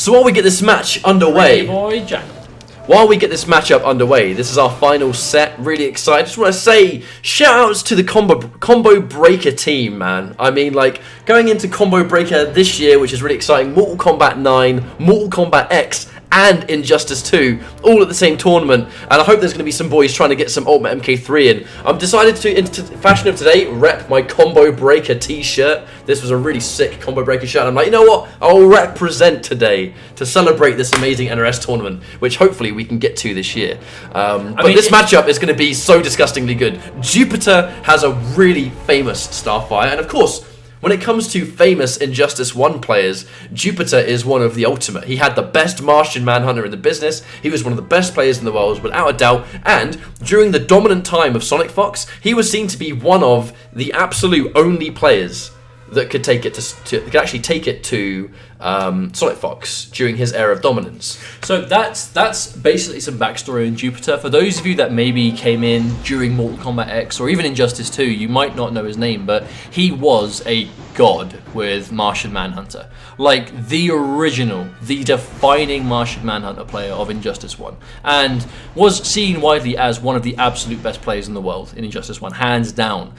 So while we get this match underway, Hey boy, Jackal. While we get this matchup underway, this is our final set. Really excited. Just want to say shout outs to the Combo Breaker team, man. I mean, like, going into Combo Breaker this year, which is really exciting. Mortal Kombat 9, Mortal Kombat X, and Injustice 2, all at the same tournament. And I hope there's going to be some boys trying to get some Ultimate MK3 in. I've decided to, in fashion of today, rep my Combo Breaker t-shirt. This was a really sick Combo Breaker shirt. And I'm like, you know what? I'll represent today to celebrate this amazing NRS tournament, which hopefully we can get to this year. But this matchup is going to be so disgustingly good. Jupiter has a really famous Starfire, and of course, when it comes to famous Injustice 1 players, Jupiter is one of the ultimate. He had the best Martian Manhunter in the business. He was one of the best players in the world, without a doubt. And during the dominant time of Sonic Fox, he was seen to be one of the absolute only players that could take it could actually take it to Sonic Fox during his era of dominance. So that's basically some backstory on Jupiter. For those of you that maybe came in during Mortal Kombat X or even Injustice 2, you might not know his name, but he was a god with Martian Manhunter. Like the original, the defining Martian Manhunter player of Injustice 1. And was seen widely as one of the absolute best players in the world in Injustice 1, hands down.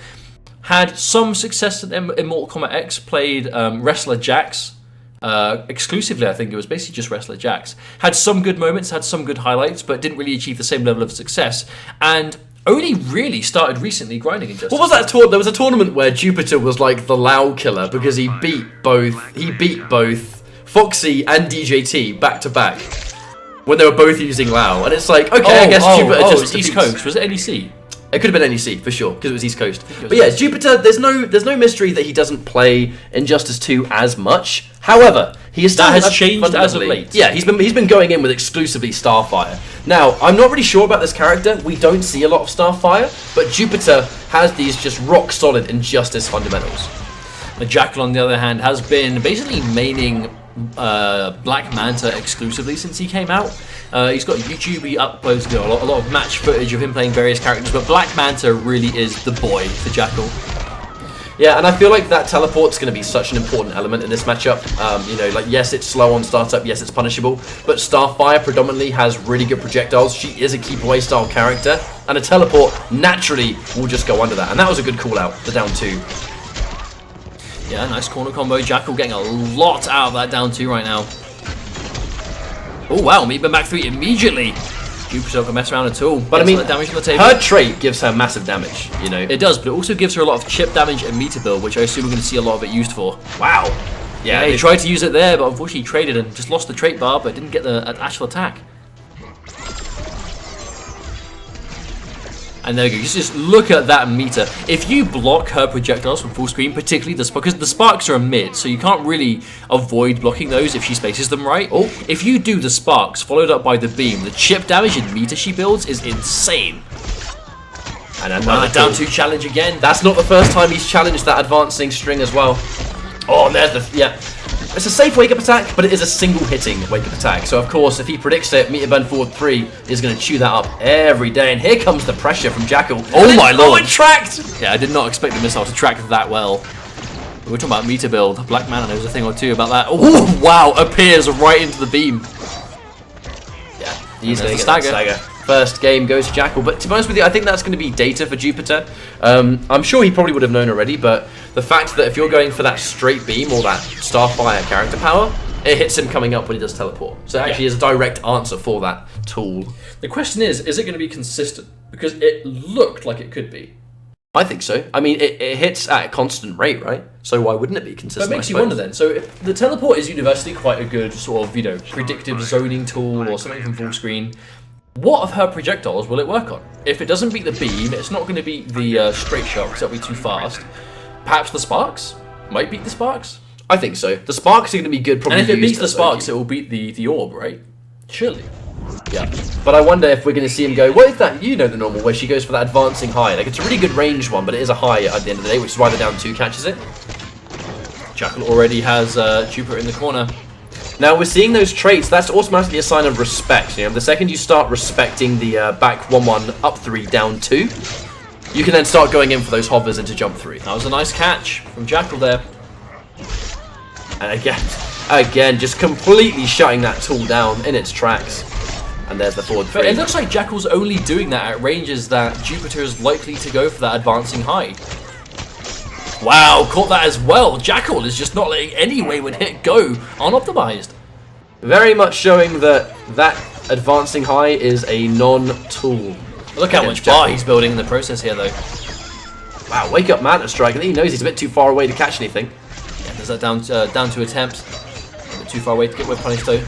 Had some success in Mortal Kombat X, played Wrestler Jax exclusively. I think it was basically just Wrestler Jax. Had some good moments, had some good highlights, but didn't really achieve the same level of success. And only really started recently grinding Injustice. What was that tournament? There was a tournament where Jupiter was like the Lao killer because he beat both Foxy and DJT back to back when they were both using Lao. And it's like, okay, I guess Jupiter just it's East Coast. Was it NEC? It could have been NEC for sure because it was East Coast. But yeah, Jupiter. There's no mystery that he doesn't play Injustice 2 as much. However, he is still that has changed as of late. Yeah, he's been going in with exclusively Starfire. Now, I'm not really sure about this character. We don't see a lot of Starfire, but Jupiter has these just rock solid Injustice fundamentals. The Jackal, on the other hand, has been basically maining Black Manta exclusively since he came out. He's got YouTube, he uploads a lot of match footage of him playing various characters, but Black Manta really is the boy for Jackal. Yeah, and I feel like that teleport's going to be such an important element in this matchup. You know, like, yes, it's slow on startup, yes, it's punishable, but Starfire predominantly has really good projectiles. She is a keep away style character, and a teleport naturally will just go under that. And that was a good call out, the down 2. Yeah, nice corner combo. Jackal getting a lot out of that down 2 right now. Oh wow, Meatman back 3 immediately. Jupiter can mess around at all. But I mean, damage on the table. Her trait gives her massive damage, you know. It does, but it also gives her a lot of chip damage and meter build, which I assume we're going to see a lot of it used for. Wow. Yeah, he tried to use it there, but unfortunately he traded and just lost the trait bar, but didn't get the actual attack. And there you go, just look at that meter. If you block her projectiles from full screen, particularly the sparks, because the sparks are a mid, so you can't really avoid blocking those if she spaces them right. Oh. If you do the sparks followed up by the beam, the chip damage and meter she builds is insane. And another down 2 challenge again. That's not the first time he's challenged that advancing string as well. Oh, and there's the, yeah. It's a safe wake-up attack, but it is a single-hitting wake-up attack. So, of course, if he predicts it, Meter Burn Forward 3 is going to chew that up every day. And here comes the pressure from Jackal. Oh, my lord. Oh, it tracked! Yeah, I did not expect the missile to track that well. We're talking about meter build. Black Manta knows a thing or two about that. Oh, wow. Appears right into the beam. Yeah, he's going to get the stagger. First game goes to Jackal, but to be honest with you, I think that's going to be data for Jupiter. I'm sure he probably would have known already, but the fact that if you're going for that straight beam or that Starfire character power, it hits him coming up when he does teleport. So it actually is a direct answer for that tool. The question is it going to be consistent? Because it looked like it could be. I think so. I mean, it hits at a constant rate, right? So why wouldn't it be consistent? That makes you wonder then. So if the teleport is universally quite a good sort of, you know, predictive zoning tool or something from full screen, what of her projectiles will it work on? If it doesn't beat the beam, it's not going to beat the straight shot because that'll be too fast. Perhaps the sparks? Might beat the sparks? I think so. The sparks are going to be good. Probably. And if it beats the sparks, it will beat the orb, right? Surely. Yeah. But I wonder if we're going to see him go, what is that? You know the normal, where she goes for that advancing high. Like, it's a really good range one, but it is a high at the end of the day, which is why the down 2 catches it. Jackal already has Jupiter in the corner. Now, we're seeing those traits. That's automatically a sign of respect. You know, the second you start respecting the back 1-1, up 3, down 2, you can then start going in for those hovers into jump 3. That was a nice catch from Jackal there. And again, Again, just completely shutting that tool down in its tracks. And there's the forward But three. it looks like Jackal's only doing that at ranges that Jupiter is likely to go for that advancing high. Wow, caught that as well. Jackal is just not letting any wayward hit go unoptimized. Very much showing that that advancing high is a non-tool. Look how much bar he's building in the process here, though. Wow, wake up Manta strike. I think he knows he's a bit too far away to catch anything. Yeah, there's that down to attempt. A bit too far away to get whip punished, though.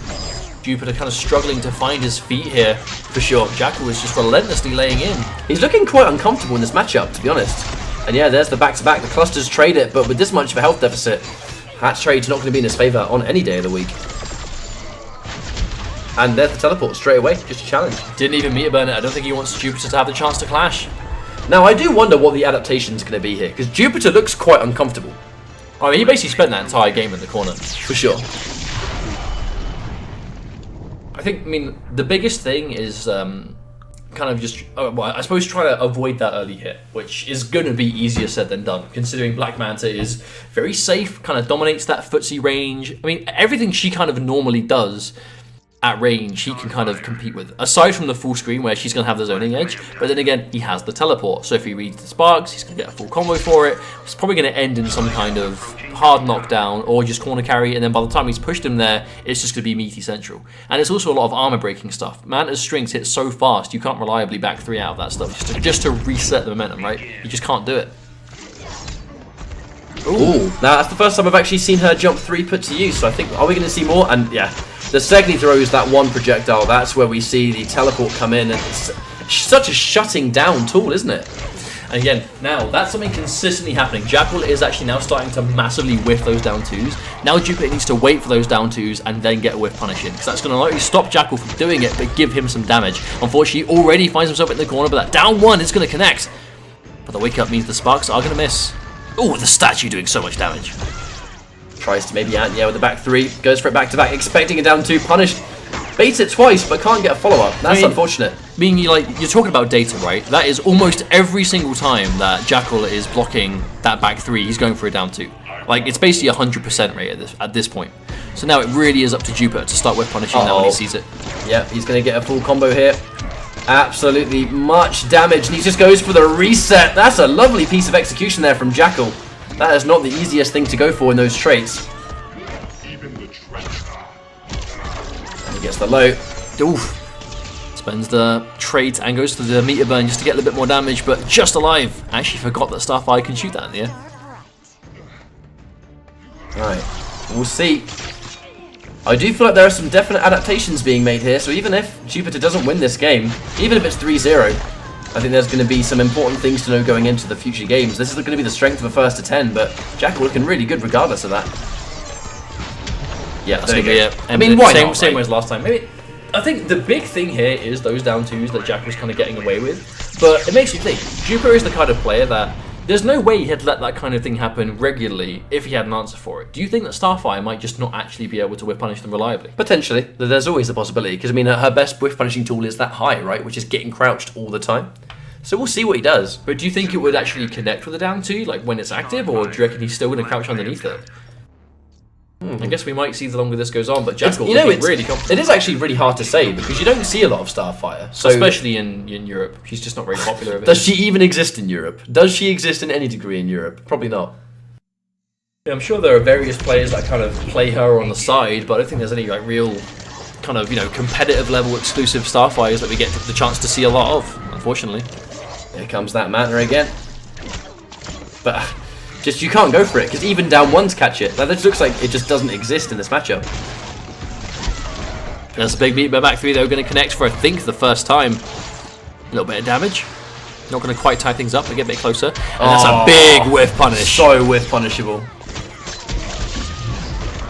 Jupiter kind of struggling to find his feet here, for sure. Jackal is just relentlessly laying in. He's looking quite uncomfortable in this matchup, to be honest. And yeah, there's the back-to-back. The clusters trade it, but with this much of a health deficit, hatch trade's not going to be in his favour on any day of the week. And there's the teleport straight away, just a challenge. Didn't even meter burn it. I don't think he wants Jupiter to have the chance to clash. Now, I do wonder what the adaptation's going to be here, because Jupiter looks quite uncomfortable. I mean, he basically spent that entire game in the corner. For sure. I mean, the biggest thing is kind of just, well, I suppose try to avoid that early hit, which is going to be easier said than done, considering Black Manta is very safe, kind of dominates that footsie range. I mean, everything she kind of normally does at range, he can kind of compete with, aside from the full screen where she's going to have the zoning edge, but then again, he has the teleport, so if he reads the sparks, he's going to get a full combo for it. It's probably going to end in some kind of hard knockdown or just corner carry, and then by the time he's pushed him there, it's just going to be meaty central. And it's also a lot of armor breaking stuff. Manta's strings hit so fast, you can't reliably back 3 out of that stuff, just to reset the momentum, right? You just can't do it. Ooh, now that's the first time I've actually seen her jump 3 put to use, so I think, are we going to see more? And yeah, the second he throws that one projectile, that's where we see the teleport come in, and it's such a shutting down tool, isn't it? And again, now that's something consistently happening. Jackal is actually now starting to massively whiff those down 2s. Now Jupiter needs to wait for those down 2s and then get a whiff punish in, because that's going to likely stop Jackal from doing it, but give him some damage. Unfortunately, he already finds himself in the corner, but that down 1 is going to connect. But the wake up means the sparks are going to miss. Oh, the statue doing so much damage. Tries to maybe ant, yeah, with the back 3, goes for it back to back, expecting a down 2, punished. Baits it twice, but can't get a follow-up. That's unfortunate. I mean, you're talking about data, right? That is almost every single time that Jackal is blocking that back 3, he's going for a down 2. Like, it's basically 100% rate at this point. So now it really is up to Jupiter to start with punishing now when he sees it. Yeah, he's going to get a full combo here. Absolutely much damage, and he just goes for the reset. That's a lovely piece of execution there from Jackal. That is not the easiest thing to go for in those traits. And he gets the low. Oof. Spends the trait and goes to the meter burn just to get a little bit more damage, but just alive. Actually forgot that Starfire can shoot that in the air. Right, we'll see. I do feel like there are some definite adaptations being made here, so even if Jupiter doesn't win this game, even if it's 3-0, I think there's going to be some important things to know going into the future games. This is going to be the strength of a first to 10, but Jackal looking really good regardless of that. Yeah, that's going to be it. I mean, why not? Same way as last time. Maybe, I think the big thing here is those down 2s that Jackal's kind of getting away with, but it makes you think. Jupiter is the kind of player that there's no way he'd let that kind of thing happen regularly if he had an answer for it. Do you think that Starfire might just not actually be able to whiff punish them reliably? Potentially. There's always a possibility, because I mean, her best whiff punishing tool is that high, right? Which is getting crouched all the time. So we'll see what he does. But do you think it would actually connect with the down 2, like when it's active, or do you reckon he's still going to crouch underneath it? I guess we might see the longer this goes on, but Jackal is really confident. It is actually really hard to say, because you don't see a lot of Starfire. So especially in Europe. She's just not very popular over Does she even exist in Europe? Does she exist in any degree in Europe? Probably not. Yeah, I'm sure there are various players that kind of play her on the side, but I don't think there's any like real kind of, competitive level exclusive Starfires that we get the chance to see a lot of, unfortunately. Here comes that Manta again. But just you can't go for it, because even down 1s catch it. Like, this looks like it just doesn't exist in this matchup. There's a big meet by back 3 though, going to connect for I think the first time. A little bit of damage. Not going to quite tie things up, but get a bit closer. And that's a big whiff punish. So whiff punishable.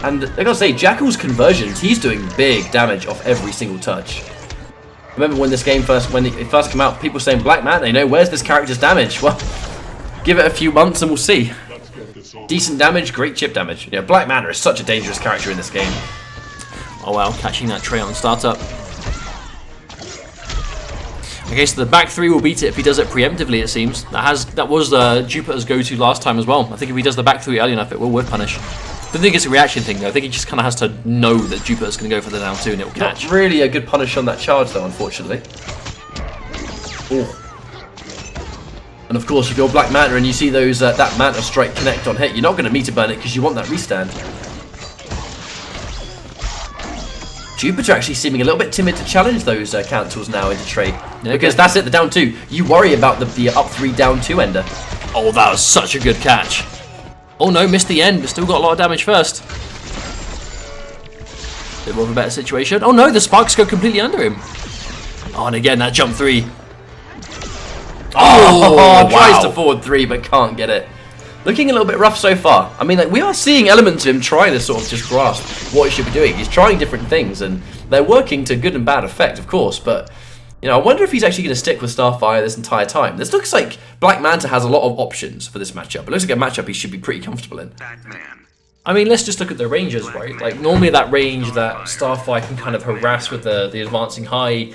And I gotta say, Jackal's conversions, he's doing big damage off every single touch. Remember when this game when it first came out, people saying Black Manta, where's this character's damage? Well, give it a few months and we'll see. Decent damage, great chip damage. Yeah, Black Manta is such a dangerous character in this game. Oh wow, catching that tray on startup. Okay, so the back 3 will beat it if he does it preemptively, it seems. That was Jupiter's go-to last time as well. I think if he does the back 3 early enough, it will whiff punish. don't think it's a reaction thing, though. I think he just kind of has to know that Jupiter's going to go for the down 2 and it'll catch. Not really a good punish on that charge, though, unfortunately. Ooh. And of course, if you're Black Manta and you see those that Manta strike connect on hit, you're not going to meter burn it because you want that restand. Jupiter actually seeming a little bit timid to challenge those cancels now into trade. Yeah, because that's it, the down 2. You worry about the up 3 down 2 ender. Oh, that was such a good catch. Oh no, missed the end, but still got a lot of damage first. Bit more of a better situation. Oh no, the sparks go completely under him. Oh, and again, that jump 3. Oh, tries to forward 3 but can't get it. Looking a little bit rough so far. I mean, like, we are seeing elements of him trying to sort of just grasp what he should be doing. He's trying different things, and they're working to good and bad effect, of course. But, you know, I wonder if he's actually going to stick with Starfire this entire time. This looks like Black Manta has a lot of options for this matchup. It looks like a matchup he should be pretty comfortable in. I mean, let's just look at the ranges, right? Like, normally that range that Starfire can kind of harass with the advancing high,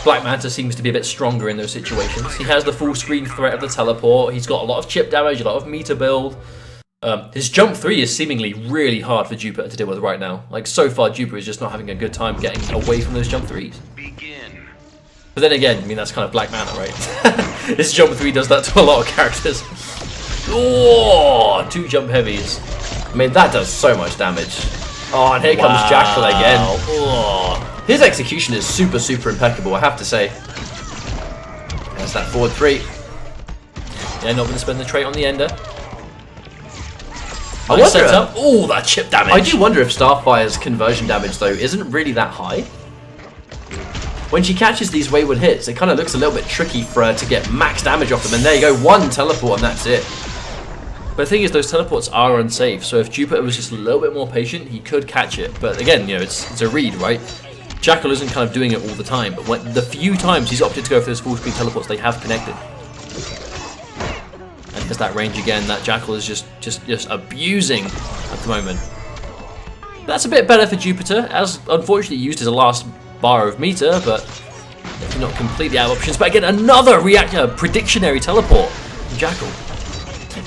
Black Manta seems to be a bit stronger in those situations. He has the full screen threat of the teleport, he's got a lot of chip damage, a lot of meter build. His jump 3 is seemingly really hard for Jupiter to deal with right now. Like, so far, Jupiter is just not having a good time getting away from those jump 3s. But then again, I mean, that's kind of Black Manta, right? His jump 3 does that to a lot of characters. Oh, 2 jump heavies. I mean, that does so much damage. Oh, and here comes Jackal again. Oh. His execution is super, super impeccable, I have to say. There's that forward 3. Yeah, not going to spend the trait on the ender. I wonder. Oh, that chip damage. I do wonder if Starfire's conversion damage, though, isn't really that high. When she catches these wayward hits, it kind of looks a little bit tricky for her to get max damage off them. And there you go, 1 teleport and that's it. But the thing is, those teleports are unsafe, so if Jupiter was just a little bit more patient, he could catch it. But again, you know, it's a read, right? Jackal isn't kind of doing it all the time, but when the few times he's opted to go for those full screen teleports, they have connected. And there's that range again that Jackal is just abusing at the moment. That's a bit better for Jupiter, as unfortunately used as a last bar of meter, but not completely out of options. But again, another predictionary teleport from Jackal.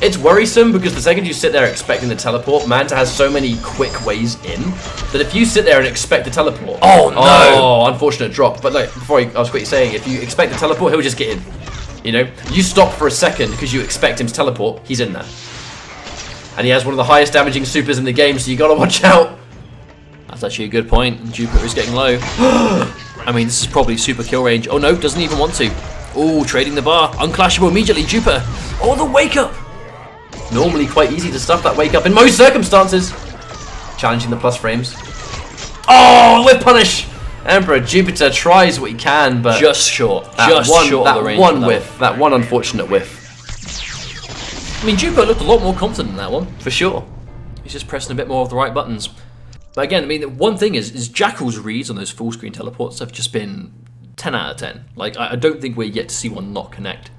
It's worrisome because the second you sit there expecting the teleport, Manta has so many quick ways in that if you sit there and expect the teleport... Oh, no! Oh, unfortunate drop. But like, before I was quickly saying, if you expect the teleport, he'll just get in. You know? You stop for a second because you expect him to teleport, he's in there. And he has one of the highest damaging supers in the game, so you gotta watch out. That's actually a good point. Jupiter is getting low. I mean, this is probably super kill range. Oh, no, doesn't even want to. Oh, trading the bar. Unclashable immediately, Jupiter. Oh, the wake up! Normally quite easy to stuff that wake up in most circumstances. Challenging the plus frames. Oh, with punish! Emperor Jupiter tries what he can, but just short. Just short of the range. That one unfortunate whiff. I mean, Jupiter looked a lot more confident in that one. For sure. He's just pressing a bit more of the right buttons. But again, I mean, one thing is Jackal's reads on those full screen teleports have just been 10 out of 10. Like, I don't think we're yet to see one not connect.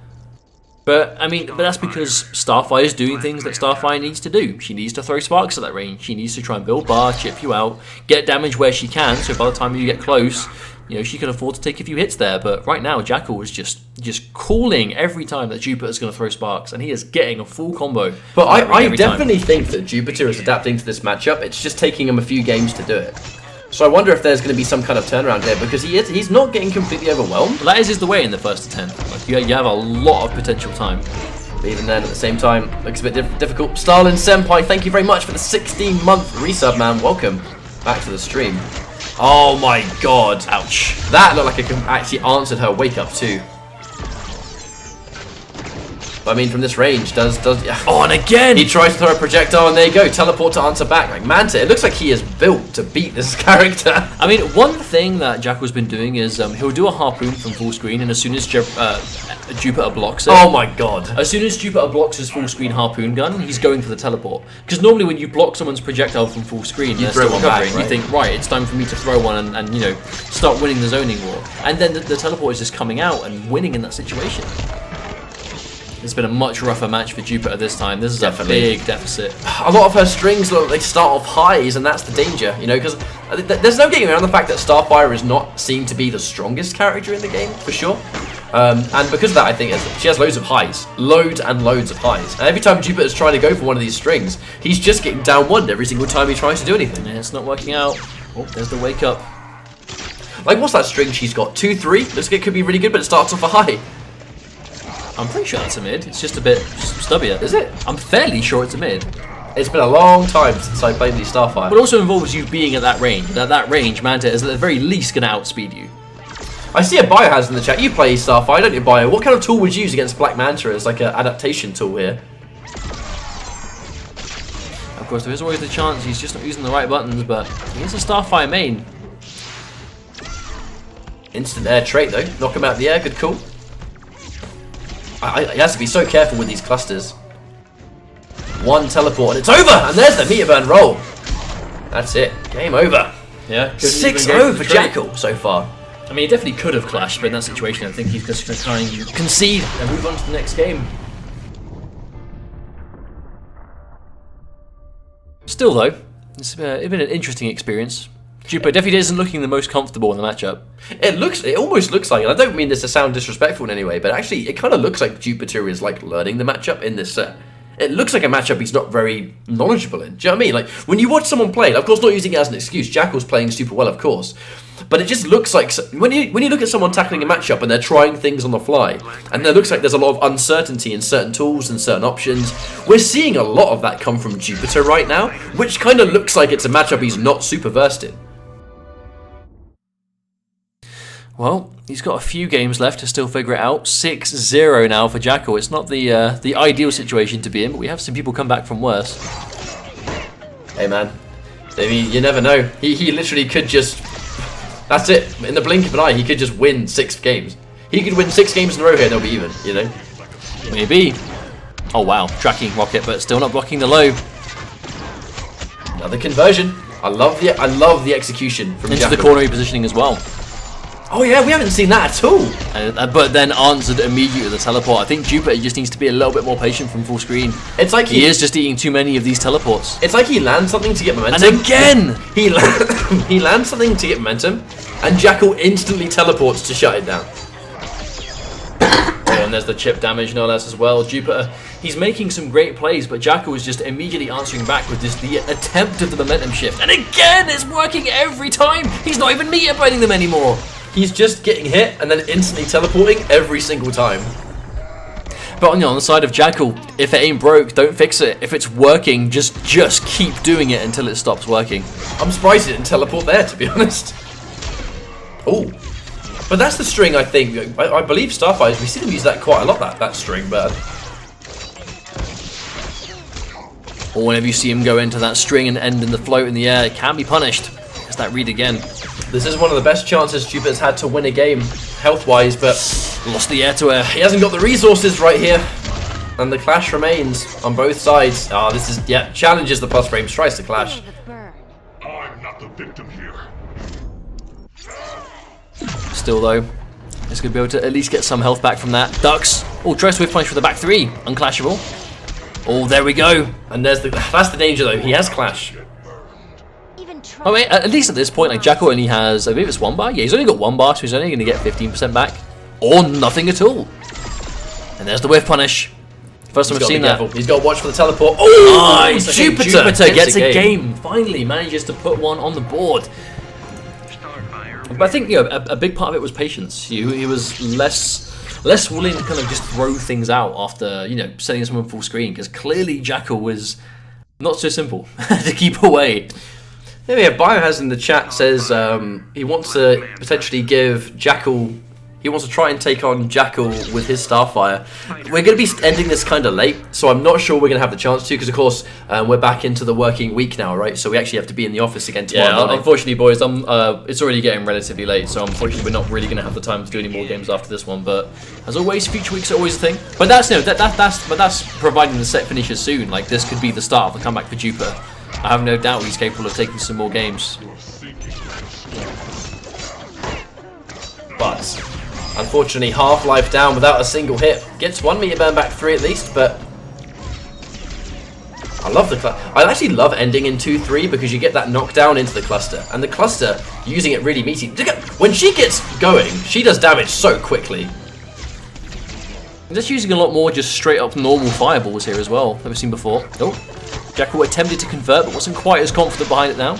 But, I mean, that's because Starfire is doing things that Starfire needs to do. She needs to throw sparks at that range. She needs to try and build bar, chip you out, get damage where she can, so by the time you get close, you know, she can afford to take a few hits there. But right now, Jackal is just calling every time that Jupiter's going to throw sparks, and he is getting a full combo. But I definitely think that Jupiter is adapting to this matchup. It's just taking him a few games to do it. So I wonder if there's going to be some kind of turnaround here, because he's not getting completely overwhelmed. Well, that is the way in the first to 10. Like, you have a lot of potential time. But even then, at the same time, looks a bit difficult. Starlin Senpai, thank you very much for the 16-month resub, man. Welcome back to the stream. Oh my god. Ouch. That looked like it actually answered her wake up too. But I mean, from this range, Oh, and again! He tries to throw a projectile, and there you go. Teleport to answer back. Like, Manta, it looks like he is built to beat this character. I mean, one thing that Jackal's been doing is he'll do a harpoon from full screen, and as soon as Jupiter blocks it... Oh my god. As soon as Jupiter blocks his full screen harpoon gun, he's going for the teleport. Because normally when you block someone's projectile from full screen, they're still recovering. You think, right, it's time for me to throw one and you know, start winning the zoning war. And then the teleport is just coming out and winning in that situation. It's been a much rougher match for Jupiter this time. This is a big deficit. A lot of her strings look, they start off highs, and that's the danger, you know, because there's no getting around the fact that Starfire is not seen to be the strongest character in the game, for sure. And because of that, I think she has loads of highs. Loads and loads of highs. And every time Jupiter's trying to go for one of these strings, he's just getting down one every single time he tries to do anything. Yeah, it's not working out. Oh, there's the wake up. Like, what's that string she's got? 2-3? Looks like it could be really good, but it starts off a high. I'm pretty sure that's a mid. It's just a bit stubbier. Is it? I'm fairly sure it's a mid. It's been a long time since I played these Starfire. But it also involves you being at that range. And at that range, Manta is at the very least going to outspeed you. I see a Biohazard in the chat. You play Starfire, don't you, Bio? What kind of tool would you use against Black Manta as like an adaptation tool here? Of course, there is always the chance he's just not using the right buttons, but he is a Starfire main. Instant air trait though. Knock him out of the air. Good call. He has to be so careful with these clusters. One teleport and it's over! And there's the meter burn roll. That's it. Game over. Yeah. 6-0 for Jackal so far. I mean, he definitely could have clashed, but in that situation, I think he's just going to try and concede and move on to the next game. Still, though, it's been an interesting experience. Jupiter definitely isn't looking the most comfortable in the matchup. It almost looks like, and I don't mean this to sound disrespectful in any way, but actually it kind of looks like Jupiter is like learning the matchup in this set. It looks like a matchup he's not very knowledgeable in. Do you know what I mean? Like, when you watch someone play, of course not using it as an excuse, Jackal's playing super well, of course, but it just looks like, when you look at someone tackling a matchup and they're trying things on the fly, and it looks like there's a lot of uncertainty in certain tools and certain options, we're seeing a lot of that come from Jupiter right now, which kind of looks like it's a matchup he's not super versed in. Well, he's got a few games left to still figure it out. 6-0 now for Jackal. It's not the ideal situation to be in, but we have seen people come back from worse. Hey man, maybe you never know. He literally could just... That's it. In the blink of an eye, he could just win 6 games. He could win 6 games in a row here and they'll be even, you know? Maybe. Oh wow, tracking rocket, but still not blocking the low. Another conversion. I love the execution from Into Jackal. the corner positioning as well. Oh yeah, we haven't seen that at all. But then answered immediately with the teleport. I think Jupiter just needs to be a little bit more patient from full screen. It's like he is just eating too many of these teleports. It's like he lands something to get momentum. And again! He lands something to get momentum, and Jackal instantly teleports to shut it down. Oh, and there's the chip damage no less as well. Jupiter, he's making some great plays, but Jackal is just immediately answering back with just the attempt of the momentum shift. And again, it's working every time! He's not even meter burning them anymore! He's just getting hit and then instantly teleporting every single time. But on the other side of Jackal, if it ain't broke, don't fix it. If it's working, just keep doing it until it stops working. I'm surprised he didn't teleport there, to be honest. Oh, but that's the string. I think I believe Starfire. We see them use that quite a lot. That string, but. Or whenever you see him go into that string and end in the float in the air, it can be punished. It's that read again. This is one of the best chances Jupiter's had to win a game, health-wise, but lost the air to air. He hasn't got the resources right here, and the clash remains on both sides. Ah, this is challenges the plus frames, tries to clash. I'm not the victim here. Still though, he's gonna be able to at least get some health back from that. Ducks. Oh, tries to whiff punch for the back 3, unclashable. Oh, there we go. And that's the danger though. He has clash. Oh wait, at least at this point, like Jackal only has, I believe it's 1 bar. Yeah, he's only got 1 bar, so he's only going to get 15% back, or nothing at all. And there's the whiff punish. First time I've seen that. He's got to watch for the teleport. Oh, nice. Jupiter gets a game. Finally manages to put one on the board. But I think a big part of it was patience. He was less willing to kind of just throw things out after setting someone full screen, because clearly Jackal was not so simple to keep away. Yeah, Biohazard in the chat says he wants to potentially give Jackal... He wants to try and take on Jackal with his Starfire. We're going to be ending this kind of late, so I'm not sure we're going to have the chance to, because of course we're back into the working week now, right? So we actually have to be in the office again tomorrow morning. Unfortunately, boys, it's already getting relatively late, so unfortunately we're not really going to have the time to do any more games after this one. But as always, future weeks are always a thing. But that's providing the set finishes soon. Like, this could be the start of the comeback for Jupiter. I have no doubt he's capable of taking some more games. But unfortunately, Half-Life down without a single hit. Gets 1 meter burn back 3 at least, but I love I actually love ending in 2-3 because you get that knockdown into the cluster, and the cluster using it really meaty. When she gets going, she does damage so quickly. He's just using a lot more just straight up normal fireballs here as well that we've seen before. Oh, Jackal attempted to convert but wasn't quite as confident behind it now.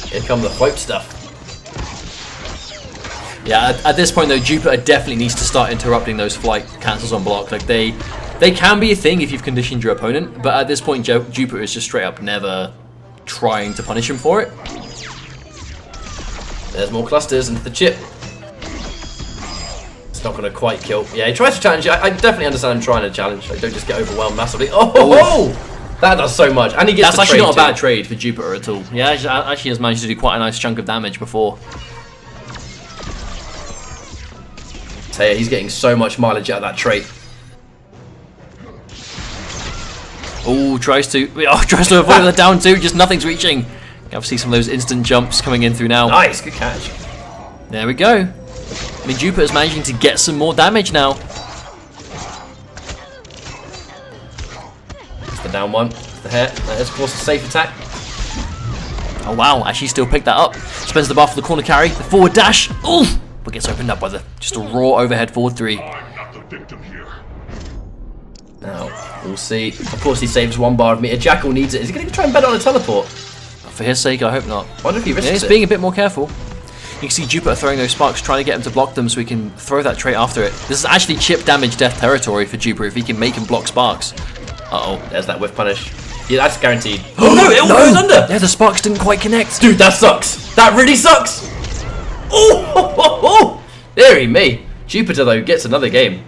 Here come the float stuff. Yeah, at this point though, Jupiter definitely needs to start interrupting those flight cancels on block. Like they can be a thing if you've conditioned your opponent, but at this point Jupiter is just straight up never trying to punish him for it. There's more clusters into the chip. It's not going to quite kill. Yeah, he tries to challenge. I definitely understand him trying to challenge. Like, don't just get overwhelmed massively. Oh, that does so much. And he gets That's the actually not a trade bad trade for Jupiter at all. Yeah, actually has managed to do quite a nice chunk of damage before. So yeah, he's getting so much mileage out of that trait. Oh, tries to avoid the down two, just nothing's reaching. Obviously some of those instant jumps coming in through now. Nice, good catch. There we go. I mean, Jupiter's managing to get some more damage now. It's the down one, the hair. That is of course a safe attack. Oh wow, actually still picked that up. Spends the bar for the corner carry, the forward dash. Oof! But gets opened up by just a raw overhead forward three. I'm not the victim here. Now, we'll see. Of course he saves one bar of meter. Jackal needs it. Is he going to try and bet on a teleport? For his sake, I hope not. Wonder if he risks Yeah, he's it. being a bit more careful. You can see Jupiter throwing those sparks, trying to get him to block them so he can throw that trait after it. This is actually chip damage death territory for Jupiter if he can make him block sparks. Uh-oh. There's that whiff punish. Yeah, that's guaranteed. Oh no, it all goes under! Yeah, the sparks didn't quite connect. Dude, that sucks. That really sucks. Oh, dearie me. Jupiter, though, gets another game.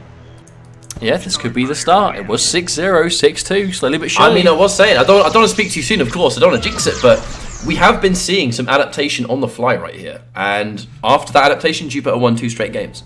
Yeah, this could be the start. It was 6-0, 6-2, slowly but surely. I mean, I was saying, I don't want to speak too soon, of course. I don't want to jinx it, but we have been seeing some adaptation on the fly right here. And after that adaptation, Jupiter won 2 straight games.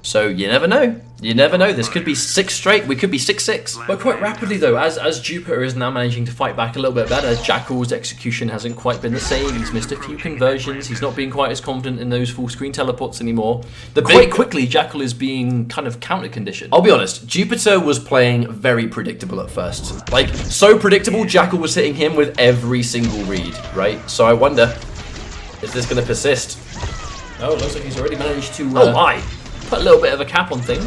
So you never know. You never know. This could be 6 straight. We could be 6-6. But quite rapidly though, as Jupiter is now managing to fight back a little bit better, Jackal's execution hasn't quite been the same. He's missed a few conversions. He's not being quite as confident in those full screen teleports anymore. Quite quickly, Jackal is being kind of counter conditioned. I'll be honest, Jupiter was playing very predictable at first. Like, so predictable, Jackal was hitting him with every single read, right? So I wonder, is this going to persist? Oh, it looks like he's already managed to Oh my! put a little bit of a cap on things.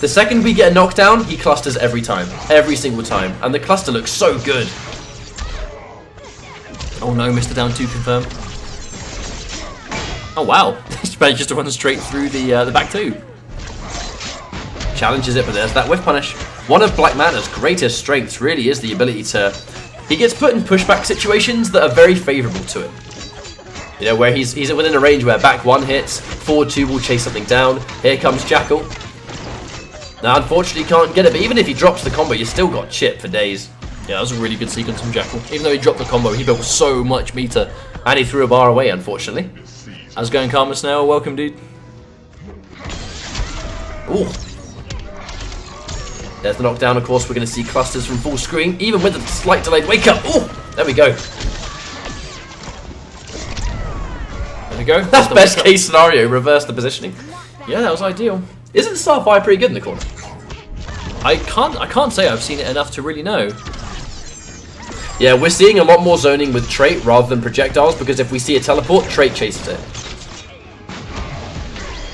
The second we get a knockdown, he clusters every time. Every single time. And the cluster looks so good. Oh no, Mr. Down 2 confirmed. Oh wow, he manages to run straight through the back 2. Challenges it, but there's that whiff punish. One of Black Manta's greatest strengths really is the ability to... He gets put in pushback situations that are very favourable to him. You know, where he's within a range where back 1 hits, forward 2 will chase something down. Here comes Jackal. Now, unfortunately, he can't get it, but even if he drops the combo, you still got chip for days. Yeah, that was a really good sequence from Jackal. Even though he dropped the combo, he built so much meter. And he threw a bar away, unfortunately. How's it going, Karma Snail? Welcome, dude. Ooh. There's the knockdown, of course. We're going to see clusters from full screen, even with a slight delayed wake up. Ooh, there we go. There we go. That's best case scenario, reverse the positioning. Yeah, that was ideal. Isn't Starfire pretty good in the corner? I can't say I've seen it enough to really know. Yeah, we're seeing a lot more zoning with trait rather than projectiles, because if we see a teleport, trait chases it.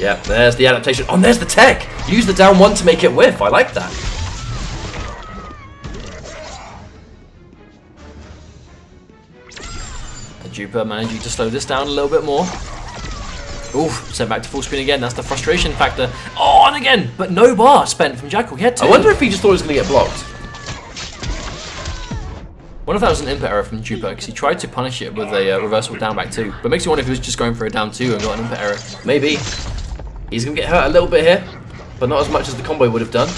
Yeah, there's the adaptation. Oh, and there's the tech! Use the down 1 to make it whiff. I like that. Jupiter managing to slow this down a little bit more. Oof, sent back to full screen again. That's the frustration factor. Oh, and again, but no bar spent from Jackal. He had 2. I wonder if he just thought he was going to get blocked. Wonder if that was an input error from Jupiter, because he tried to punish it with a reversible down back 2. But it makes you wonder if he was just going for a down 2 and got an input error. Maybe. He's going to get hurt a little bit here, but not as much as the combo would have done.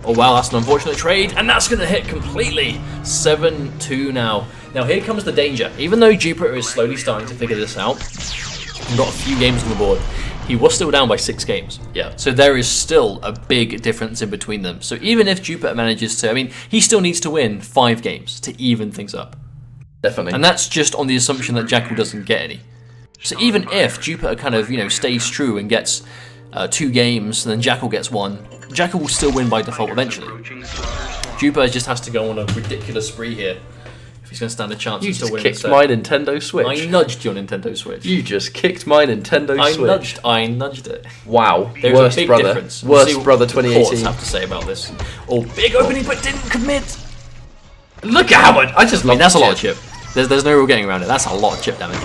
Oh wow, that's an unfortunate trade, and that's going to hit completely. 7-2 now. Now here comes the danger. Even though Jupiter is slowly starting to figure this out, and got a few games on the board, he was still down by 6 games. Yeah. So there is still a big difference in between them. So even if Jupiter manages to, I mean, he still needs to win 5 games to even things up. Definitely. And that's just on the assumption that Jackal doesn't get any. So even if Jupiter kind of, stays true and gets 2 games, and then Jackal gets 1, Jackal will still win by default eventually. Jupiter just has to go on a ridiculous spree here If he's going to stand a chance You of still just winning kicked the set. my Nintendo Switch. I nudged your Nintendo Switch. You just kicked my Nintendo Switch. I nudged it. Wow. There's Worst a big brother. difference. We'll see Worst what brother the courts 2018. have to say about this. Oh, big opening, but didn't commit. Look at how much. I just I mean, love that's a the lot of chip. There's no real getting around it. That's a lot of chip damage.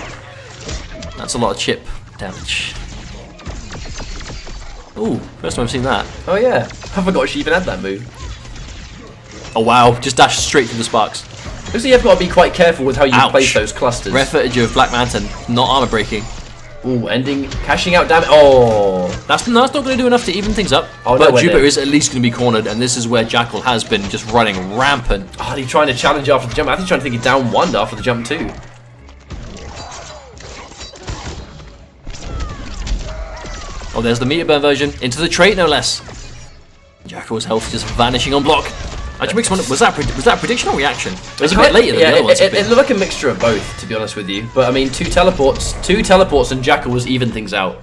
That's a lot of chip damage. Ooh, first time I've seen that. Oh yeah. I forgot she even had that move. Oh wow, just dashed straight through the sparks. So you've got to be quite careful with how you Ouch. place those clusters. Rare footage of Black Manta, not armor breaking. Ooh, cashing out damage. Oh. That's not going to do enough to even things up. Oh, no, but we're Jupiter there. is at least going to be cornered, and this is where Jackal has been just running rampant. Oh, he's trying to challenge after the jump. I think he's trying to think he's down one after the jump too. Oh, there's the meter burn version into the trait, no less. Jackal's health just vanishing on block. Actually, makes me wonder, was that a prediction or reaction? It was a bit later than the other ones. It looked like a mixture of both, to be honest with you. But I mean, two teleports, and Jackal was even things out.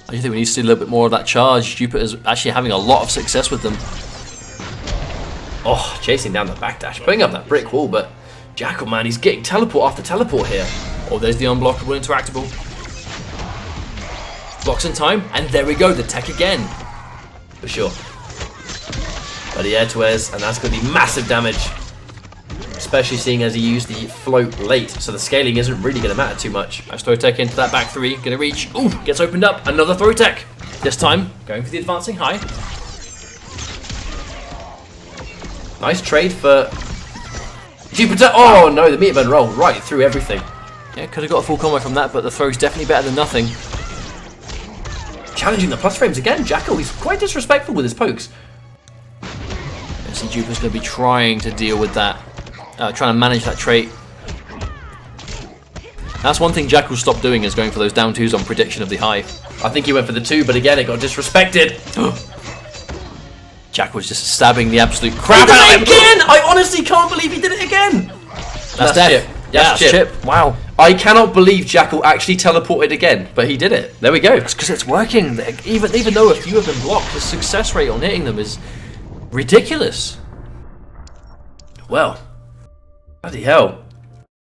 I think we need to see a little bit more of that charge. Jupiter's actually having a lot of success with them. Oh, chasing down the backdash, putting up that brick wall, but Jackal, man, he's getting teleport after teleport here. Oh, there's the unblockable interactable. Blocks in time, and there we go, the tech again. For sure. But the air to airs, and that's going to be massive damage. Especially seeing as he used the float late, so the scaling isn't really going to matter too much. Nice throw tech into that back three, gonna reach. Ooh, gets opened up, another throw tech. This time, going for the advancing high. Nice trade for Jupiter. Oh no, the meter burn roll right through everything. Yeah, could have got a full combo from that, but the throw's definitely better than nothing. Challenging the plus frames again, Jackal. He's quite disrespectful with his pokes. I see Jupiter's going to be trying to deal with that, trying to manage that trait. That's one thing Jackal stopped doing, is going for those down twos on prediction of the high. I think he went for the 2, but again, it got disrespected. Jack was just stabbing the absolute crap He out did of it him. again! I honestly can't believe he did it again. That's death. Chip. Yeah, That's that's chip. Wow. I cannot believe Jackal actually teleported again, but he did it. There we go. It's because it's working. Even though a few have been blocked, the success rate on hitting them is ridiculous. Well, bloody hell.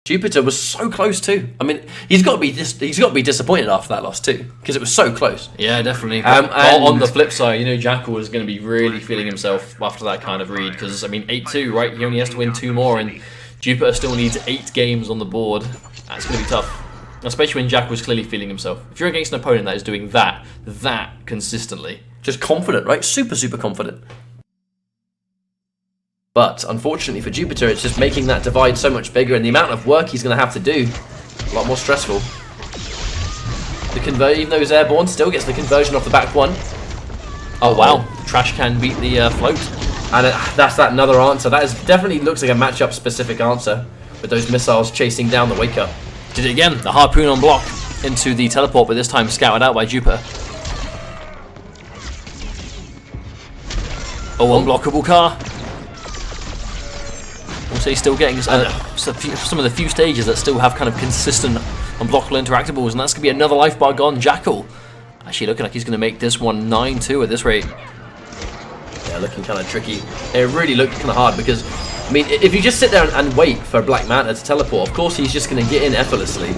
Jupiter was so close too. I mean, he's got to be disappointed after that loss too, because it was so close. Yeah, definitely. And on the flip side, Jackal is going to be really feeling himself after that kind of read, because I mean, 8-2, right? He only has to win 2 more, and Jupiter still needs 8 games on the board. That's going to be tough, especially when Jackal was clearly feeling himself. If you're against an opponent that is doing that consistently, just confident, right? Super confident. But unfortunately for Jupiter, it's just making that divide so much bigger, and the amount of work he's going to have to do, a lot more stressful. Even though he's airborne, still gets the conversion off the back one. oh wow, trash can beat the float. And that's that another answer. That definitely looks like a matchup specific answer, with those missiles chasing down the wake up. Did it again. The harpoon on block into the teleport, but this time scouted out by Jupiter. Oh, unblockable car. Also, he's still getting some of the few stages that still have kind of consistent unblockable interactables, and that's going to be another life bar gone. Jackal actually looking like he's going to make this one 9-2 at this rate. Yeah, looking kind of tricky. It really looked kind of hard because, I mean, if you just sit there and wait for Black Manta to teleport, of course he's just going to get in effortlessly,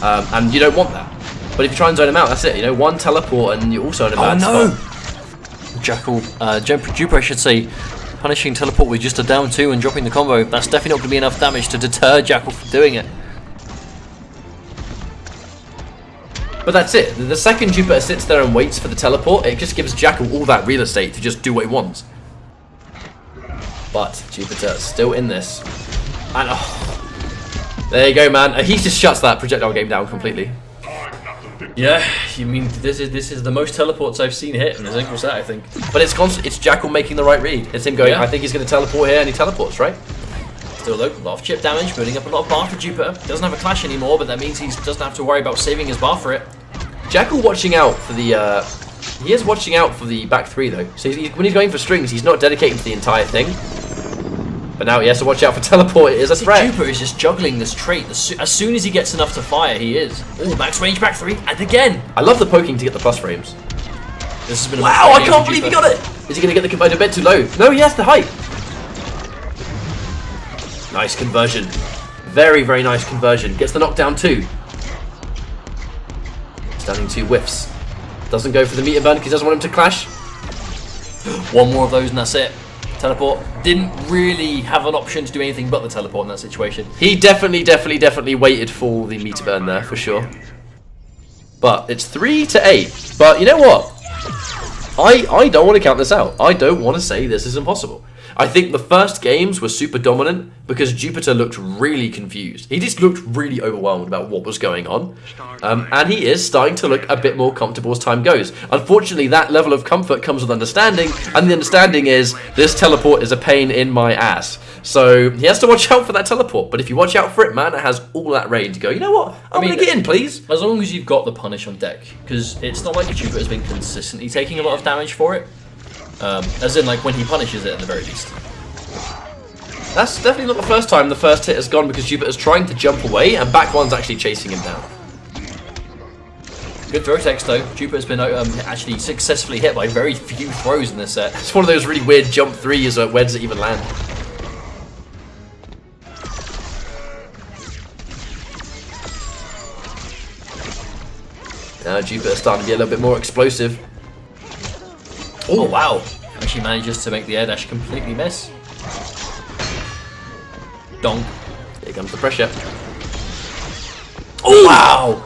and you don't want that. But if you try and zone him out, that's it. One teleport and you're also in a bad spot. Jackal, Jupiter, I should say, punishing teleport with just a down 2 and dropping the combo. That's definitely not going to be enough damage to deter Jackal from doing it. But that's it. The second Jupiter sits there and waits for the teleport, it just gives Jackal all that real estate to just do what he wants. But Jupiter still in this. And there you go, man. He just shuts that projectile game down completely. Yeah, you mean this is the most teleports I've seen hit in a single set, I think. But it's constant. It's Jackal making the right read. It's him going, Yeah. I think he's going to teleport here, and he teleports, right? Still though, a lot of chip damage, building up a lot of bar for Jupiter. Doesn't have a clash anymore, but that means he doesn't have to worry about saving his bar for it. Jackal watching out for the... he is watching out for the back 3, though. So when he's going for strings, he's not dedicating to the entire thing. But now he has to watch out for teleport. It is a threat. Jupiter is just juggling this trait. As soon as he gets enough to fire, he is. Oh, max range back 3, and again. I love the poking to get the plus frames. This has been a Wow, I can't believe he got it. Is he going to get the conversion a bit too low? No, he has the height. Nice conversion. Very, very nice conversion. Gets the knockdown too. Standing 2 whiffs. Doesn't go for the meter burn because he doesn't want him to clash. One more of those and that's it. Teleport. Didn't really have an option to do anything but the teleport in that situation. He definitely waited for the meter burn there, for sure. But it's 3-8. But you know what? I don't want to count this out. I don't want to say this is impossible. I think the first games were super dominant because Jupiter looked really confused. He just looked really overwhelmed about what was going on. And he is starting to look a bit more comfortable as time goes. Unfortunately, that level of comfort comes with understanding, and the understanding is this teleport is a pain in my ass. So he has to watch out for that teleport. But if you watch out for it, man, it has all that range to go, you know what? I'm going to get in, please. As long as you've got the punish on deck. Because it's not like Jupiter's been consistently taking a lot of damage for it. As in, like, when he punishes it at the very least. That's definitely not the first time the first hit has gone because Jupiter's trying to jump away and back one's actually chasing him down. Good throw text though. Jupiter's been actually successfully hit by very few throws in this set. It's one of those really weird jump threes where does it even land? Now Jupiter's starting to get a little bit more explosive. Oh wow! Actually manages to make the air dash completely miss. Donk. Here comes the pressure. Oh wow!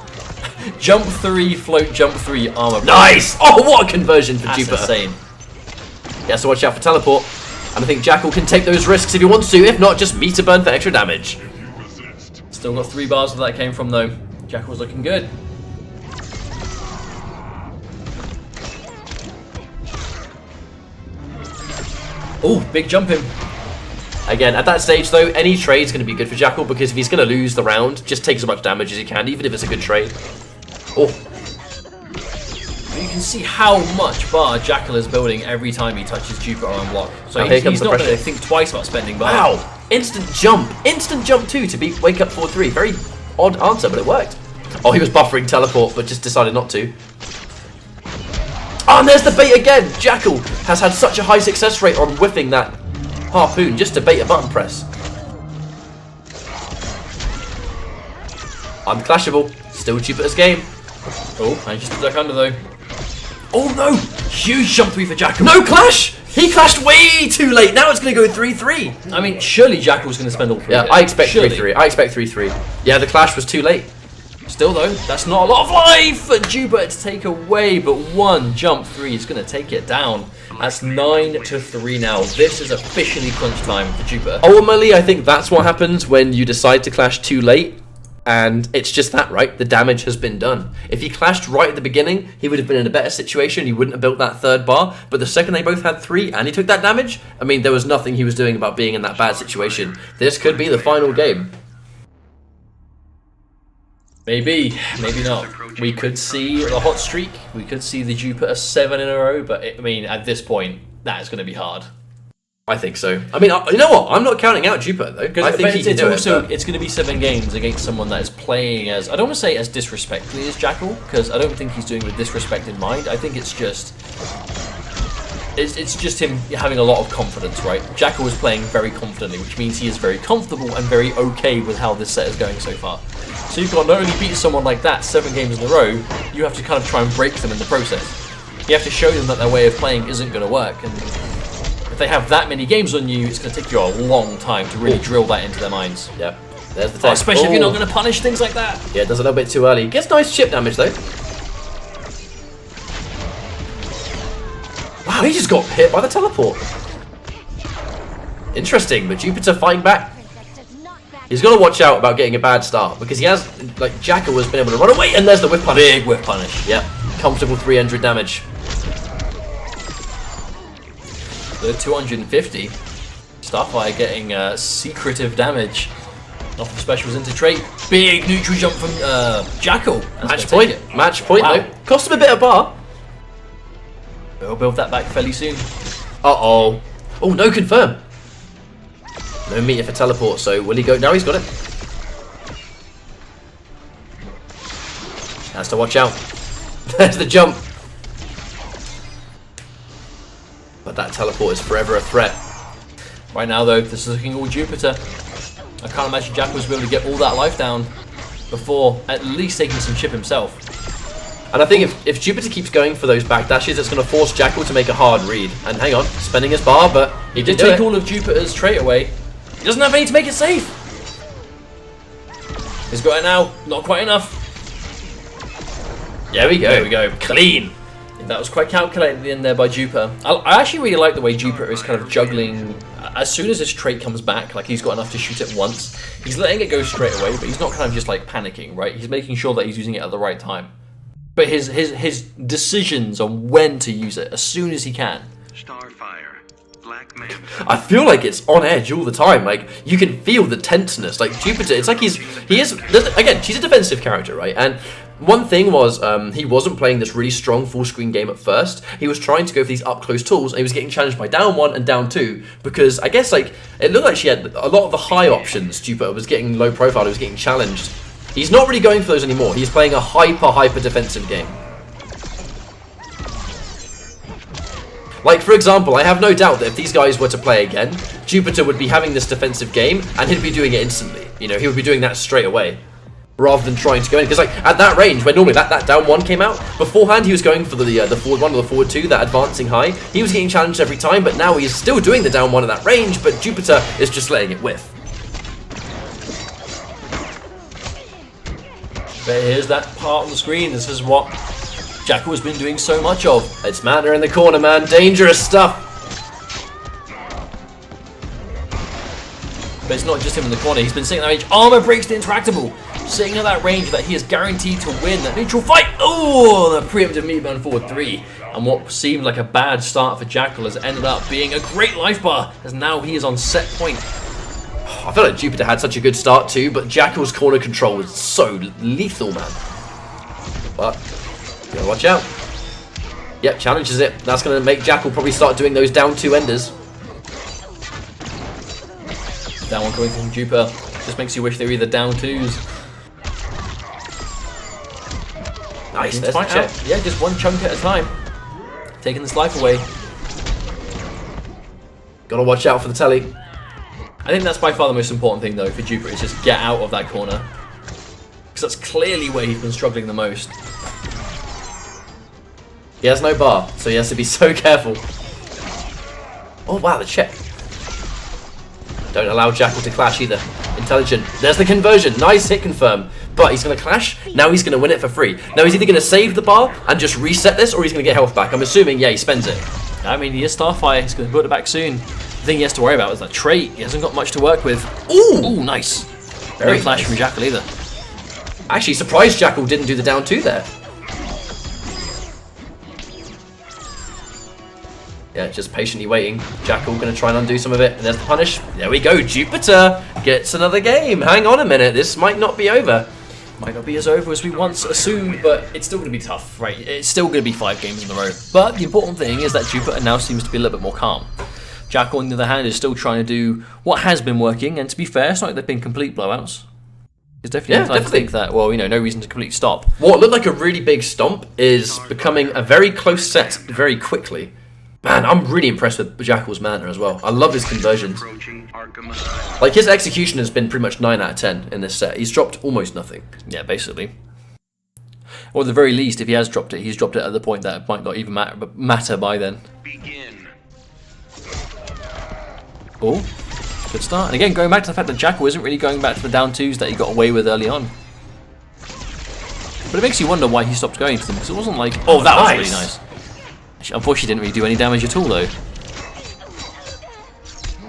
Jump 3, float, jump 3, armor. Nice! Oh, what a conversion for That's Jupiter. insane. He has to watch out for teleport. And I think Jackal can take those risks if he wants to. If not, just meter burn for extra damage. Still got 3 bars where that came from though. Jackal's looking good. Oh, big jump him. Again, at that stage though, any trade's going to be good for Jackal because if he's going to lose the round, just take as much damage as he can, even if it's a good trade. Oh. You can see how much bar Jackal is building every time he touches Jupiter on block. So here comes he's the not going pressure. to think twice about spending bar. Wow! Instant jump too to beat wake up 4-3. Very odd answer, but it worked. Oh, he was buffering teleport, but just decided not to. Oh, and there's the bait again! Jackal has had such a high success rate on whiffing that harpoon just to bait a button press. Unclashable. Still Jupiter's game. Oh, manages to duck under though. Oh no! Huge jump 3 for Jackal. No clash! He clashed way too late. Now it's going to go 3-3. I mean, surely Jackal's going to spend all 3. Yeah, hits. I expect Surely. 3-3. I expect 3-3. Yeah, the clash was too late. Still though, that's not a lot of life for Jupiter to take away, but one jump 3 is going to take it down. That's 9-3 now. This is officially crunch time for Jupiter. Ultimately, I think that's what happens when you decide to clash too late. And it's just that, right? The damage has been done. If he clashed right at the beginning, he would have been in a better situation. He wouldn't have built that 3rd bar. But the second they both had 3 and he took that damage, I mean, there was nothing he was doing about being in that bad situation. This could be the final game. Maybe, maybe not. We could see the hot streak. We could see the Jupiter 7 in a row. But I mean, at this point, that is going to be hard. I think so. I mean, you know what? I'm not counting out Jupiter though. I think he can do it. It's going to be 7 games against someone that is playing as, I don't want to say as disrespectfully as Jackal, because I don't think he's doing it with disrespect in mind. I think it's just him having a lot of confidence, right? Jackal is playing very confidently, which means he is very comfortable and very okay with how this set is going so far. So you've got to not only beat someone like that 7 games in a row, you have to kind of try and break them in the process. You have to show them that their way of playing isn't going to work, and if they have that many games on you, it's going to take you a long time to really drill that into their minds. Yep. There's the tech. Especially if you're not going to punish things like that. Yeah, it does a little bit too early. Gets nice chip damage though. Wow, he just got hit by the teleport. Interesting, but Jupiter fighting back. He's got to watch out about getting a bad start because he has, like, Jackal has been able to run away, and there's the whiff punish. Big whiff punish. Yep, comfortable 300 damage. The 250. Starfire getting secretive damage off the specials into trait. Big neutral jump from Jackal. Match point. Match point Wow. though. Cost him a bit of bar. We'll build that back fairly soon. Uh-oh. Oh, no confirm. No meter for teleport, so will he go? No, he's got it. Has to watch out. There's the jump. But that teleport is forever a threat. Right now, though, this is looking all Jupiter. I can't imagine Jackal was able to get all that life down before at least taking some chip himself. And I think if Jupiter keeps going for those back dashes, it's going to force Jackal to make a hard read. And hang on, spending his bar, but he did take all of Jupiter's trait away. He doesn't have any to make it safe. He's got it now. Not quite enough. There we go. There we go. Clean. That was quite calculated at the end there by Jupiter. I actually really like the way Jupiter is kind of juggling. As soon as his trait comes back, like he's got enough to shoot it once, he's letting it go straight away, but he's not kind of just like panicking, right? He's making sure that he's using it at the right time. But his decisions on when to use it as soon as he can. Starfire, Black Manta. I feel like it's on edge all the time. Like you can feel the tenseness. Like Jupiter, it's like he is again. She's a defensive character, right? And one thing was he wasn't playing this really strong full screen game at first. He was trying to go for these up close tools, and he was getting challenged by down 1 and down 2 because I guess like it looked like she had a lot of the high options. Jupiter was getting low profile. He was getting challenged. He's not really going for those anymore. He's playing a hyper defensive game. Like, for example, I have no doubt that if these guys were to play again, Jupiter would be having this defensive game, and he'd be doing it instantly. You know, he would be doing that straight away, rather than trying to go in. Because, like, at that range, when normally that down 1 came out, beforehand he was going for the forward 1 or the forward 2, that advancing high. He was getting challenged every time, but now he's still doing the down 1 at that range, but Jupiter is just letting it whiff. But here's that part on the screen. This is what Jackal has been doing so much of. It's Manta in the corner, man. Dangerous stuff. But it's not just him in the corner. He's been sitting at that range. Armor breaks the interactable. Sitting at that range that he is guaranteed to win that neutral fight. Oh, the preemptive meat burn forward 3. And what seemed like a bad start for Jackal has ended up being a great life bar, as now he is on set point. I feel like Jupiter had such a good start too, but Jackal's corner control was so lethal, man. But you gotta watch out. Yep, challenges it. That's gonna make Jackal probably start doing those down 2 enders. Down 1 coming from Jupiter. Just makes you wish they were either down 2s. Nice, there's the check. Yeah, just one chunk at a time. Taking this life away. Gotta watch out for the telly. I think that's by far the most important thing though for Jupiter, is just get out of that corner. Because that's clearly where he's been struggling the most. He has no bar, so he has to be so careful. Oh wow, the check. Don't allow Jackal to clash either. Intelligent. There's the conversion. Nice hit confirm. But he's going to clash. Now he's going to win it for free. Now he's either going to save the bar and just reset this, or he's going to get health back. I'm assuming, yeah, he spends it. I mean, he is Starfire. He's going to put it back soon. The thing he has to worry about is that trait. He hasn't got much to work with. Ooh, nice. No flash from Jackal either. Actually, surprised Jackal didn't do the down 2 there. Yeah, just patiently waiting. Jackal going to try and undo some of it. And there's the punish. There we go. Jupiter gets another game. Hang on a minute. This might not be over. Might not be as over as we once assumed, but it's still going to be tough, right? It's still going to be 5 games in a row. But the important thing is that Jupiter now seems to be a little bit more calm. Jackal, on the other hand, is still trying to do what has been working. And to be fair, it's not like they've been complete blowouts. It's definitely time to think that, well, you know, no reason to completely stop. What looked like a really big stomp is becoming a very close set very quickly. Man, I'm really impressed with Jackal's Manta as well. I love his conversions. Like, his execution has been pretty much 9 out of 10 in this set. He's dropped almost nothing. Yeah, basically. Or at the very least, if he has dropped it, he's dropped it at the point that it might not even matter by then. Begin. Oh, good start. And again, going back to the fact that Jackal isn't really going back to the down 2s that he got away with early on. But it makes you wonder why he stopped going to them, because it wasn't like, oh, that was really nice. Unfortunately, didn't really do any damage at all, though.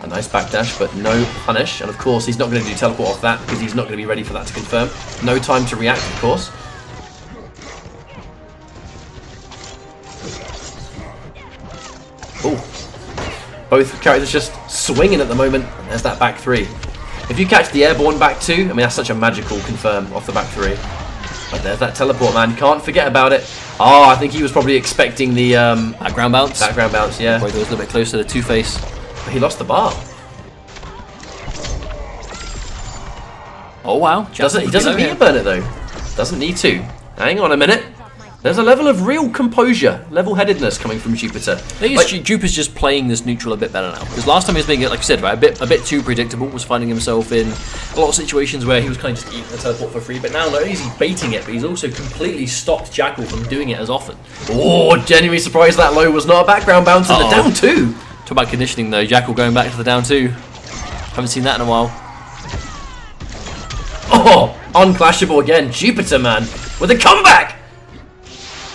A nice backdash, but no punish. And of course, he's not going to do teleport off that because he's not going to be ready for that to confirm. No time to react, of course. Oh, both characters just swinging at the moment. And there's that back 3. If you catch the airborne back 2, I mean, that's such a magical confirm off the back 3. But there's that teleport, man. Can't forget about it. Oh, I think he was probably expecting the background bounce. Background bounce, yeah. Probably was a little bit closer to Two-Face. But he lost the bar. Oh wow! He doesn't need to burn it though. Doesn't need to. Hang on a minute. There's a level of real composure, level-headedness coming from Jupiter. I think Jupiter's just playing this neutral a bit better now. Because last time he was being, like I said, right, a bit too predictable, was finding himself in a lot of situations where he was kind of just eating the teleport for free. But now not only is he baiting it, but he's also completely stopped Jackal from doing it as often. Oh, genuinely surprised that low was not a background bounce in the down 2. Talk about conditioning though, Jackal going back to the down 2. Haven't seen that in a while. Oh, unclashable again. Jupiter, man, with a comeback.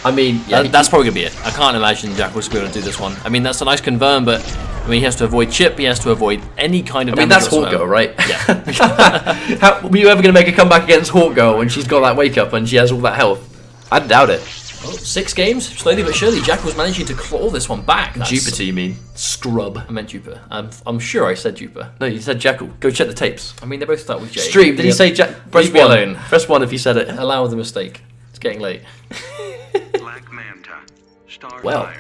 I mean, yeah, that's probably going to be it. I can't imagine Jackal's going to do this one. I mean, that's a nice confirm, but I mean, he has to avoid chip, he has to avoid any kind of damage. That's Hawk Girl, right? Yeah. How, were you ever going to make a comeback against Hawk Girl when she's got that wake up and she has all that health? I doubt it. Well, 6 games, slowly but surely, Jackal's managing to claw this one back. Jupiter, you mean? Scrub. I meant Jupiter. I'm sure I said Jupiter. No, you said Jackal. Go check the tapes. I mean, they both start with J. Stream, did he say Jack? Press Leave me 1. alone. Press 1 if he said it. Allow the mistake. It's getting late. Black Manta. Starfire. Well.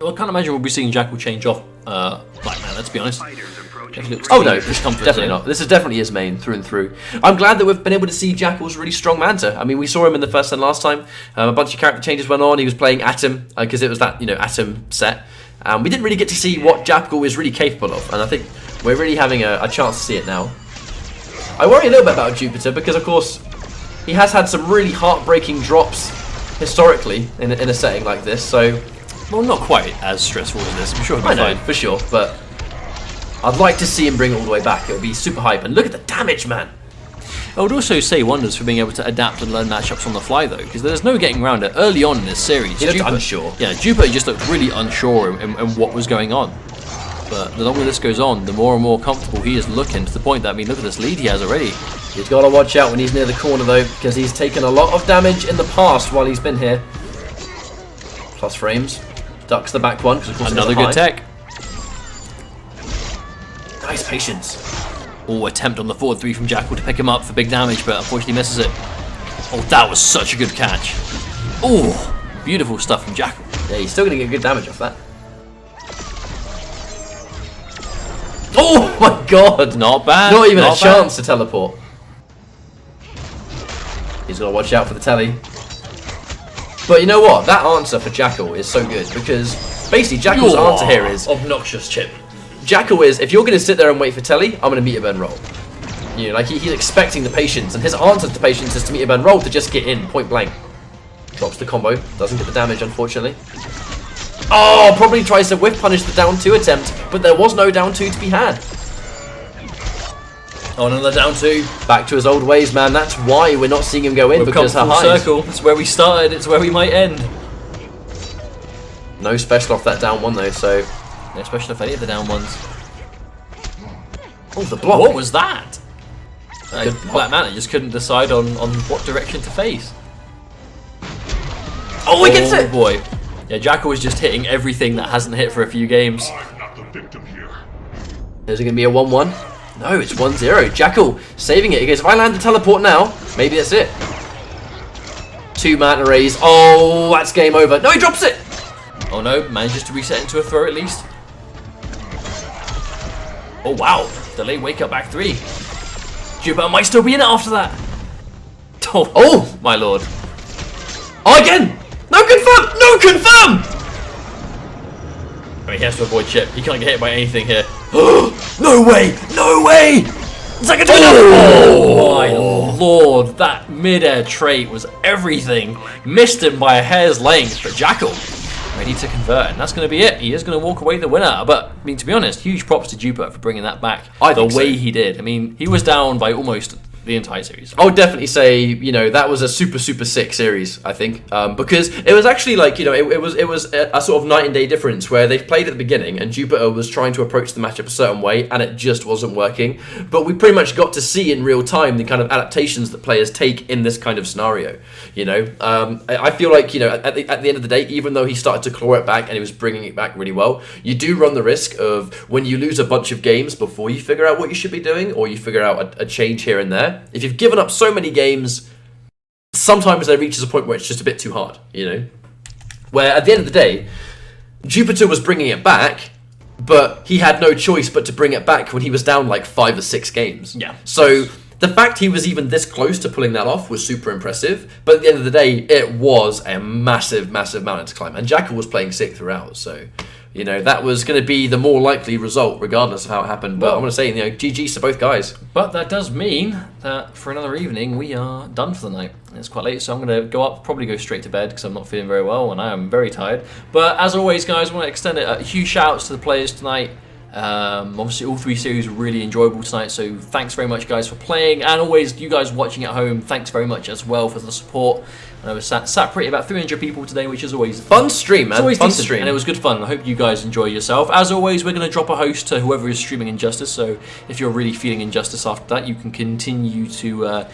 Well, I can't imagine we'll be seeing Jackal change off Black Man, let's be honest. Fighters approaching. He looks Oh no, discomfort definitely zone. not. This is definitely his main through and through. I'm glad that we've been able to see Jackal's really strong Manta. I mean, we saw him in the first and last time. A bunch of character changes went on. He was playing Atom because it was that Atom set. We didn't really get to see what Jackal is really capable of, and I think we're really having a chance to see it now. I worry a little bit about Jupiter because, of course, he has had some really heartbreaking drops historically in a setting like this. So, Well, not quite as stressful as this. I'm sure he'll I be know fine. for sure, but I'd like to see him bring it all the way back. It would be super hype. And look at the damage, man. I would also say wonders for being able to adapt and learn matchups on the fly, though, because there's no getting around it. Early on in this series, He looked unsure. Yeah, Jupiter just looked really unsure in what was going on. But the longer this goes on, the more and more comfortable he is looking, to the point that, I mean, look at this lead he has already. He's got to watch out when he's near the corner, though, because he's taken a lot of damage in the past while he's been here. Plus frames. Ducks the back one, because of course Another it's a good tech. Nice patience. Oh, attempt on the forward 3 from Jackal to pick him up for big damage, but unfortunately misses it. Oh, that was such a good catch. Oh, beautiful stuff from Jackal. Yeah, he's still going to get good damage off that. Oh my god! Not bad. Not even a bad. chance to teleport. He's got to watch out for the telly. But you know what? That answer for Jackal is so good because basically Jackal's answer here is obnoxious chip. Jackal is, if you're going to sit there and wait for telly, I'm going to meet you and roll. You know, like he's expecting the patience, and his answer to patience is to meet you and roll to just get in, point blank. Drops the combo, doesn't get the damage, unfortunately. Oh, probably tries to whiff punish the down 2 attempt, but there was no down 2 to be had. Oh, another down 2. Back to his old ways, man. That's why we're not seeing him go in, We've because come her full highs. circle. It's where we started. It's where we might end. No special off that down 1 though, so. No special if any of the down ones. Oh, the block. What was that? Good block. Black Manta just couldn't decide on what direction to face. Oh, he gets it! Boy. Yeah, Jackal was just hitting everything that hasn't hit for a few games. I'm not the victim here. Is it going to be a 1-1? No, it's 1-0. Jackal saving it. He goes, if I land the teleport now, maybe that's it. 2 Manta rays. Oh, that's game over. No, he drops it! Oh no, manages to reset into a throw at least. Oh wow, delay wake up back 3. Jupiter might still be in it after that. Oh, my lord. Oh, again! No confirm! No confirm! I mean, he has to avoid chip. He can't get hit by anything here. No way! No way! It's like a Oh my lord, that mid-air trait was everything. Missed him by a hair's length, but Jackal ready to convert, and that's going to be it. He is going to walk away the winner. But I mean, to be honest, huge props to Jupiter for bringing that back the way he did. I mean, he was down by almost the entire series. I would definitely say, you know, that was a super sick series, I think, because it was actually like, you know, it was a sort of night and day difference where they played at the beginning and Jupiter was trying to approach the matchup a certain way and it just wasn't working. But we pretty much got to see in real time the kind of adaptations that players take in this kind of scenario. You know, I feel like, you know, at the end of the day, even though he started to claw it back and he was bringing it back really well, you do run the risk of when you lose a bunch of games before you figure out what you should be doing or you figure out a change here and there. If you've given up so many games, sometimes there reaches a point where it's just a bit too hard, you know? Where at the end of the day, Jupiter was bringing it back, but he had no choice but to bring it back when he was down like 5 or 6 games. Yeah. So the fact he was even this close to pulling that off was super impressive. But at the end of the day, it was a massive, massive mountain to climb. And Jackal was playing sick throughout, so you know that was going to be the more likely result, regardless of how it happened. But I want to say, you know, GG's to both guys. But that does mean that for another evening, we are done for the night. It's quite late, so I'm going to go up, probably go straight to bed because I'm not feeling very well and I am very tired. But as always, guys, I want to extend a huge shout outs to the players tonight. Obviously, all 3 series were really enjoyable tonight, so thanks very much, guys, for playing. And always, you guys watching at home, thanks very much as well for the support. And I was sat pretty about 300 people today, which is always fun stream, man. It's always fun decent, stream, and it was good fun. I hope you guys enjoy yourself. As always, we're going to drop a host to whoever is streaming Injustice. So if you're really feeling Injustice after that, you can continue to